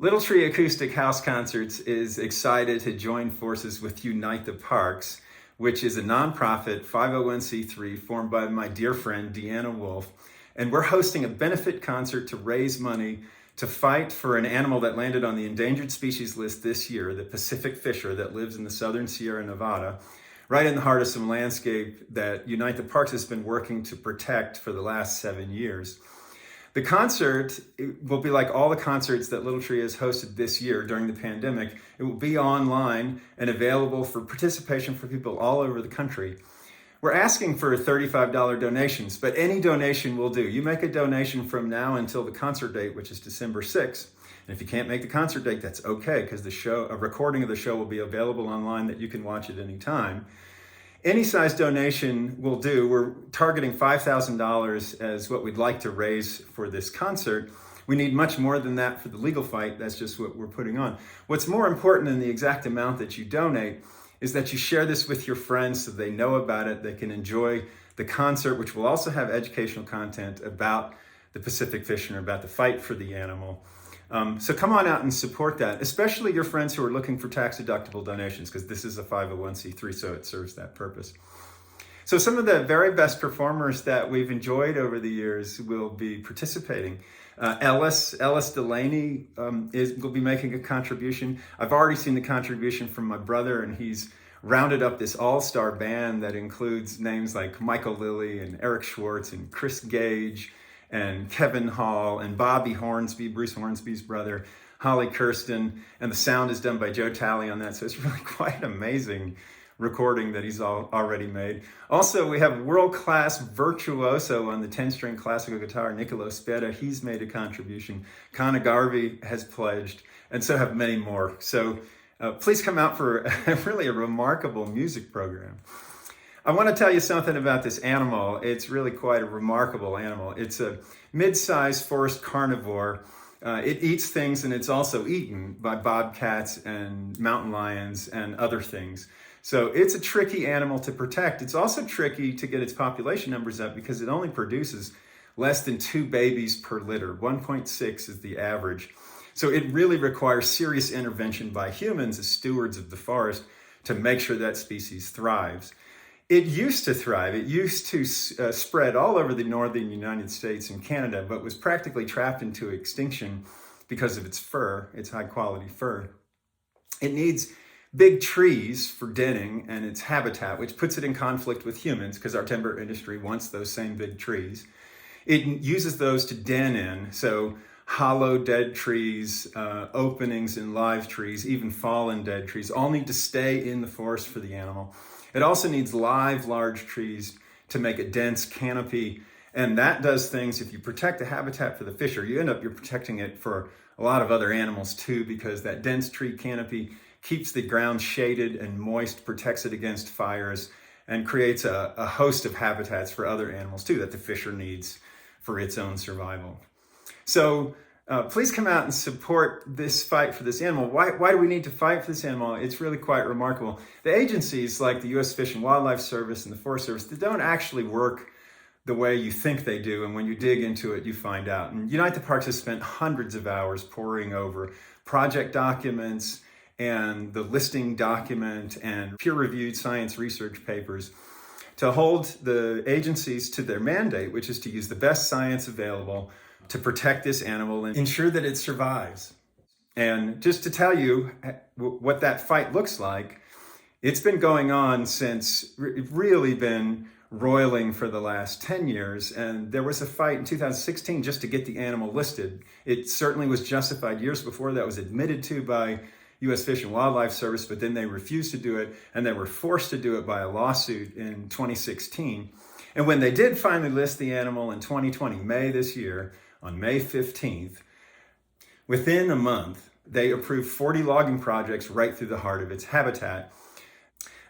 Little Tree Acoustic House Concerts is excited to join forces with Unite the Parks, which is a nonprofit 501c3 formed by my dear friend Deanna Wolf. And we're hosting a benefit concert to raise money to fight for an animal that landed on the Endangered Species list this year, the Pacific Fisher that lives in the southern Sierra Nevada, right in the heart of some landscape that Unite the Parks has been working to protect for the last 7 years. The concert will be like all the concerts that Little Tree has hosted this year during the pandemic. It will be online and available for participation for people all over the country. We're asking for $35 donations, but any donation will do. You make a donation from now until the concert date, which is December 6th. And if you can't make the concert date, that's okay, because a recording of the show will be available online that you can watch at any time. Any size donation will do. We're targeting $5,000 as what we'd like to raise for this concert. We need much more than that for the legal fight. That's just what we're putting on. What's more important than the exact amount that you donate is that you share this with your friends so they know about it. They can enjoy the concert, which will also have educational content about the Pacific Fisher and about the fight for the animal. So come on out and support that, especially your friends who are looking for tax-deductible donations, because this is a 501c3, so it serves that purpose. So some of the very best performers that we've enjoyed over the years will be participating. Ellis Delaney will be making a contribution. I've already seen the contribution from my brother, and he's rounded up this all-star band that includes names like Michael Lilly and Eric Schwartz and Chris Gage and Kevin Hall and Bobby Hornsby, Bruce Hornsby's brother, Holly Kirsten, and the sound is done by Joe Talley on that. So it's really quite an amazing recording that he's already made. Also, we have world-class virtuoso on the 10-string classical guitar, Niccolo Spera. He's made a contribution. Kana Garvey has pledged, and so have many more. So please come out for really a remarkable music program. I want to tell you something about this animal. It's really quite a remarkable animal. It's a mid-sized forest carnivore. It eats things, and it's also eaten by bobcats and mountain lions and other things. So it's a tricky animal to protect. It's also tricky to get its population numbers up because it only produces less than 2 babies per litter. 1.6 is the average. So it really requires serious intervention by humans as stewards of the forest to make sure that species thrives. It used to thrive. It used to spread all over the northern United States and Canada, but was practically trapped into extinction because of its fur, its high-quality fur. It needs big trees for denning and its habitat, which puts it in conflict with humans because our timber industry wants those same big trees. It uses those to den in, so hollow dead trees, openings in live trees, even fallen dead trees, all need to stay in the forest for the animal. It also needs live, large trees to make a dense canopy. And that does things, if you protect the habitat for the fisher, you're protecting it for a lot of other animals too, because that dense tree canopy keeps the ground shaded and moist, protects it against fires, and creates a host of habitats for other animals too that the fisher needs for its own survival. So please come out and support this fight for this animal. Why do we need to fight for this animal? It's really quite remarkable. The agencies like the U.S. Fish and Wildlife Service and the Forest Service, they don't actually work the way you think they do. And when you dig into it, you find out. And Unite the Parks has spent hundreds of hours poring over project documents and the listing document and peer-reviewed science research papers to hold the agencies to their mandate, which is to use the best science available to protect this animal and ensure that it survives. And just to tell you what that fight looks like, it's been going on since, really been roiling for the last 10 years. And there was a fight in 2016 just to get the animal listed. It certainly was justified years before. That was admitted to by U.S. Fish and Wildlife Service, but then they refused to do it, and they were forced to do it by a lawsuit in 2016. And when they did finally list the animal in 2020, May this year, on May 15th, within a month, they approved 40 logging projects right through the heart of its habitat.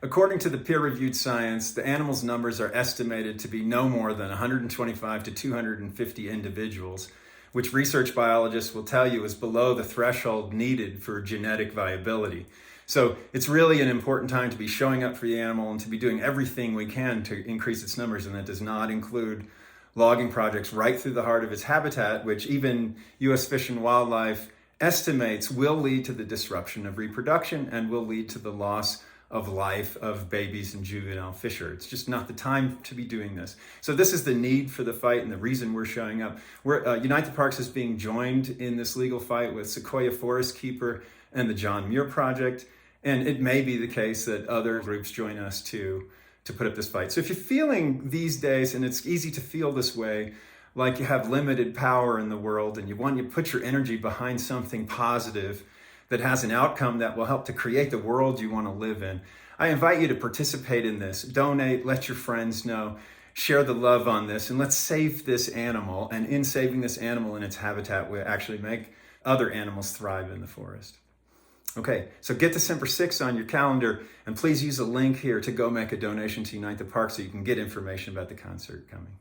According to the peer-reviewed science, the animal's numbers are estimated to be no more than 125 to 250 individuals, which research biologists will tell you is below the threshold needed for genetic viability. So it's really an important time to be showing up for the animal and to be doing everything we can to increase its numbers, and that does not include logging projects right through the heart of its habitat, which even U.S. Fish and Wildlife estimates will lead to the disruption of reproduction and will lead to the loss of life of babies and juvenile fisher. It's just not the time to be doing this. So this is the need for the fight and the reason we're showing up. Unite the Parks is being joined in this legal fight with Sequoia Forest Keeper and the John Muir Project. And it may be the case that other groups join us to put up this fight. So if you're feeling these days, and it's easy to feel this way, like you have limited power in the world and you want to put your energy behind something positive that has an outcome that will help to create the world you want to live in, I invite you to participate in this. Donate, let your friends know, share the love on this, and let's save this animal. And in saving this animal in its habitat, we'll actually make other animals thrive in the forest. Okay, so get December 6th on your calendar, and please use a link here to go make a donation to Unite the Park so you can get information about the concert coming.